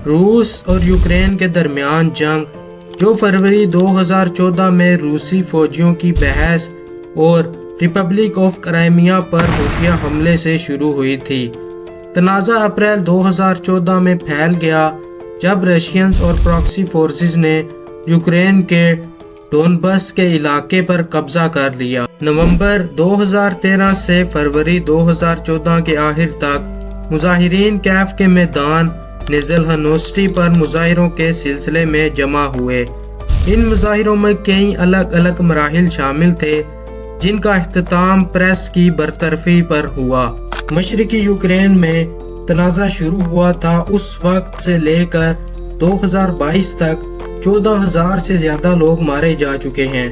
روس اور یوکرین کے درمیان جنگ جو فروری 2014 میں روسی فوجیوں کی بحث اور ریپبلک آف کرائمیا پر خفیہ حملے سے شروع ہوئی تھی۔ تنازع اپریل 2014 میں پھیل گیا جب رشینز اور پراکسی فورسز نے یوکرین کے ڈونبس کے علاقے پر قبضہ کر لیا۔ نومبر 2013 سے فروری 2014 کے آخر تک مظاہرین کیف کے میدان نیزلہنوسٹی پر مظاہروں کے سلسلے میں جمع ہوئے۔ ان مظاہروں میں کئی الگ الگ مراحل شامل تھے جن کا اختتام پریس کی برطرفی پر ہوا۔ مشرقی یوکرین میں تنازع شروع ہوا تھا اس وقت سے لے کر 2022 تک 14,000 سے زیادہ لوگ مارے جا چکے ہیں۔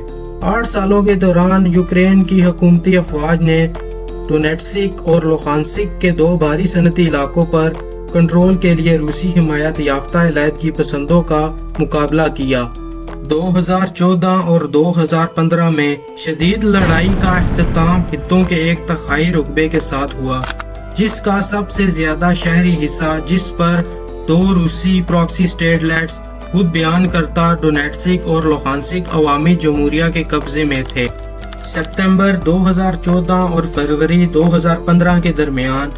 8 سالوں کے دوران یوکرین کی حکومتی افواج نے ڈونیٹسک اور لوہانسک کے 2 بھاری صنعتی علاقوں پر کنٹرول کے لیے روسی حمایت یافتہ علیحدگی پسندوں کا مقابلہ کیا۔ 2014 اور 2015 میں شدید لڑائی کا اختتام خطوں کے 1/3 رقبے کے ساتھ ہوا، جس کا سب سے زیادہ شہری حصہ، جس پر 2 روسی پراکسی سٹیٹلٹس خود بیان کرتا ڈونیٹسک اور لوہانسک عوامی جمہوریہ کے قبضے میں تھے۔ ستمبر 2014 اور فروری 2015 کے درمیان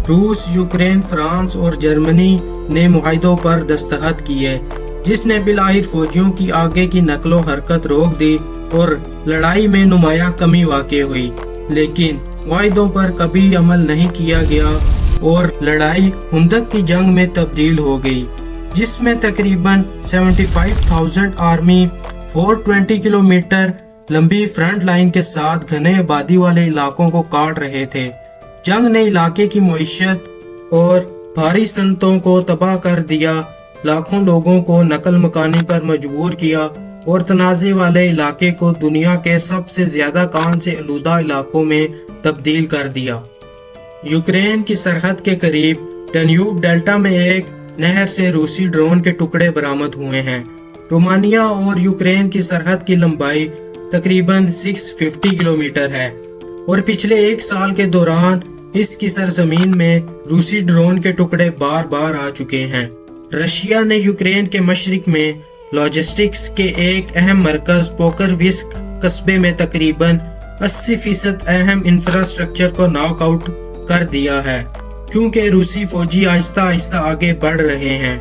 روس، یوکرین، فرانس اور جرمنی نے معاہدوں پر دستخط کیے، جس نے بالآخر فوجیوں کی آگے کی نقل و حرکت روک دی اور لڑائی میں نمایاں کمی واقع ہوئی، لیکن معاہدوں پر کبھی عمل نہیں کیا گیا اور لڑائی خندق کی جنگ میں تبدیل ہو گئی، جس میں تقریباً 75,000 آرمی 420 کلومیٹر لمبی فرنٹ لائن کے ساتھ گھنے آبادی والے علاقوں کو کاٹ رہے تھے۔ جنگ نے علاقے کی معیشت اور بھاری صنعتوں کو تباہ کر دیا، لاکھوں لوگوں کو نقل مکانی پر مجبور کیا اور تنازع والے علاقے کو دنیا کے سب سے زیادہ کان سے آلودہ علاقوں میں تبدیل کر دیا۔ یوکرین کی سرحد کے قریب ڈنیوب ڈیلٹا میں ایک نہر سے روسی ڈرون کے ٹکڑے برآمد ہوئے ہیں۔ رومانیہ اور یوکرین کی سرحد کی لمبائی تقریباً 650 کلومیٹر ہے اور پچھلے 1 سال کے دوران اس کی سرزمین میں روسی ڈرون کے ٹکڑے بار بار آ چکے ہیں۔ رشیا نے یوکرین کے مشرق میں لاجسٹکس کے ایک اہم مرکز پوکروسک قصبے میں تقریباً 80% اہم انفراسٹرکچر کو ناک آؤٹ کر دیا ہے، کیونکہ روسی فوجی آہستہ آہستہ آگے بڑھ رہے ہیں۔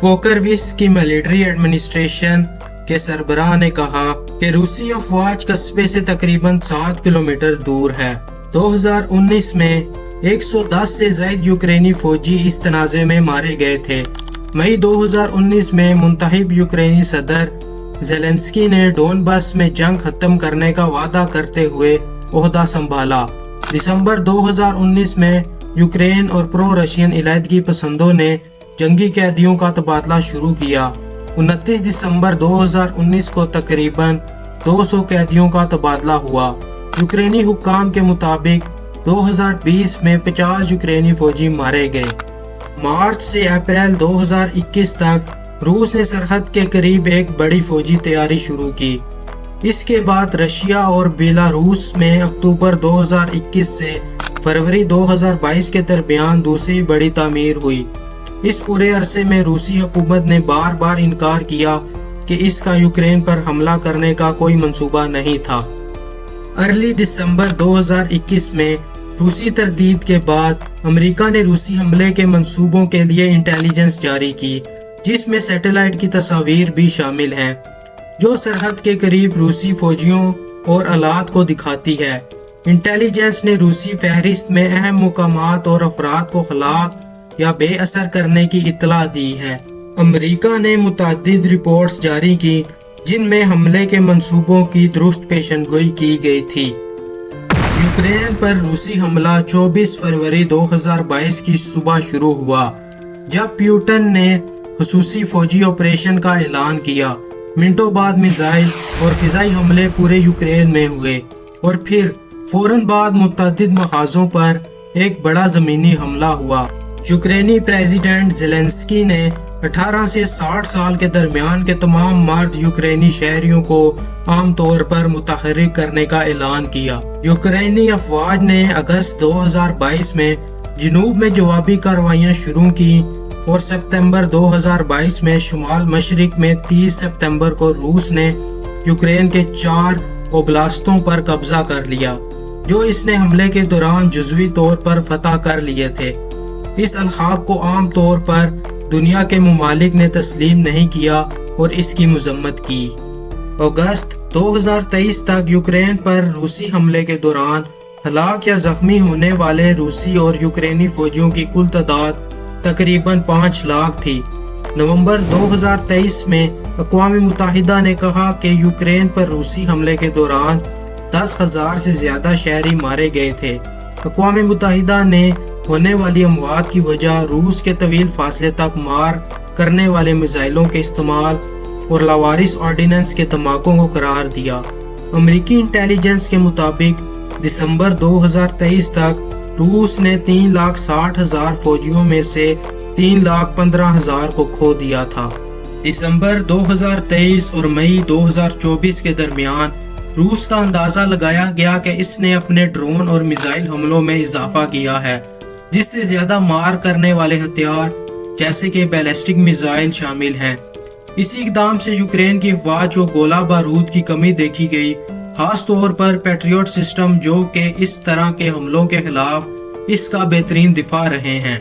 پوکروسک کی ملٹری ایڈمنسٹریشن کے سربراہ نے کہا کہ روسی افواج قصبے سے تقریباً 7 کلومیٹر دور ہے۔ 2019 میں 110 سے زائد یوکرینی فوجی اس تنازع میں مارے گئے تھے۔ مئی 2019 میں منتخب یوکرینی صدر زیلنسکی نے ڈونبس میں جنگ ختم کرنے کا وعدہ کرتے ہوئے عہدہ سنبھالا۔ دسمبر 2019 میں یوکرین اور پرو رشین علیحدگی پسندوں نے جنگی قیدیوں کا تبادلہ شروع کیا۔ 29 دسمبر 2019 کو تقریباً 200 قیدیوں کا تبادلہ ہوا۔ یوکرینی حکام کے مطابق 2020 میں 50 یوکرینی فوجی مارے گئے۔ مارچ سے اپریل 2021 تک روس نے سرحد کے قریب ایک بڑی فوجی تیاری شروع کی۔ اس کے بعد رشیا اور بیلاروس میں اکتوبر 2021 سے فروری 2022 کے درمیان دوسری بڑی تعمیر ہوئی۔ اس پورے عرصے میں روسی حکومت نے بار بار انکار کیا کہ اس کا یوکرین پر حملہ کرنے کا کوئی منصوبہ نہیں تھا۔ ارلی دسمبر 2021 میں روسی تردید کے بعد امریکہ نے روسی حملے کے منصوبوں کے لیے انٹیلیجنس جاری کی، جس میں سیٹلائٹ کی تصاویر بھی شامل ہیں جو سرحد کے قریب روسی فوجیوں اور آلات کو دکھاتی ہے۔ انٹیلیجنس نے روسی فہرست میں اہم مقامات اور افراد کو ہلاک یا بے اثر کرنے کی اطلاع دی ہے۔ امریکہ نے متعدد رپورٹس جاری کی جن میں حملے کے منصوبوں کی درست پیشن گوئی کی گئی تھی۔ یوکرین پر روسی حملہ 24 فروری 2022 کی صبح شروع ہوا جب پیوٹن نے خصوصی فوجی آپریشن کا اعلان کیا۔ منٹوں بعد میزائل اور فضائی حملے پورے یوکرین میں ہوئے اور پھر فوراً بعد متعدد محاذوں پر ایک بڑا زمینی حملہ ہوا۔ یوکرینی پریزیڈنٹ زیلنسکی نے 18 سے 60 سال کے درمیان کے تمام مرد یوکرینی شہریوں کو عام طور پر متحرک کرنے کا اعلان کیا۔ یوکرینی افواج نے اگست 2022 میں جنوب میں جوابی کارروائیاں شروع کی اور ستمبر 2022 میں شمال مشرق میں 30 ستمبر کو روس نے یوکرین کے 4 اوبلاستوں پر قبضہ کر لیا جو اس نے حملے کے دوران جزوی طور پر فتح کر لیے تھے۔ اس الحاق کو عام طور پر دنیا کے ممالک نے تسلیم نہیں کیا اور اس کی مذمت کی۔ اگست 2023 تک یوکرین پر روسی حملے کے دوران ہلاک یا زخمی ہونے والے روسی اور یوکرینی فوجیوں کی کل تعداد تقریباً 5 لاکھ تھی۔ نومبر 2023 میں اقوام متحدہ نے کہا کہ یوکرین پر روسی حملے کے دوران 10,000 سے زیادہ شہری مارے گئے تھے۔ اقوام متحدہ نے ہونے والی اموات کی وجہ روس کے طویل فاصلے تک مار کرنے والے میزائلوں کے استعمال اور لاوارث آرڈیننس کے دھماکوں کو قرار دیا۔ امریکی انٹیلیجنس کے مطابق دسمبر 2023 تک روس نے 3,60,000 فوجیوں میں سے 3,15,000 کو کھو دیا تھا۔ دسمبر 2023 اور مئی 2024 کے درمیان روس کا اندازہ لگایا گیا کہ اس نے اپنے ڈرون اور میزائل حملوں میں اضافہ کیا ہے، جس سے زیادہ مار کرنے والے ہتھیار جیسے کہ بیلسٹک میزائل شامل ہیں۔ اسی اقدام سے یوکرین کی افواج و گولہ بارود کی کمی دیکھی گئی، خاص طور پر پیٹریوٹ سسٹم جو کہ اس طرح کے حملوں کے خلاف اس کا بہترین دفاع رہے ہیں۔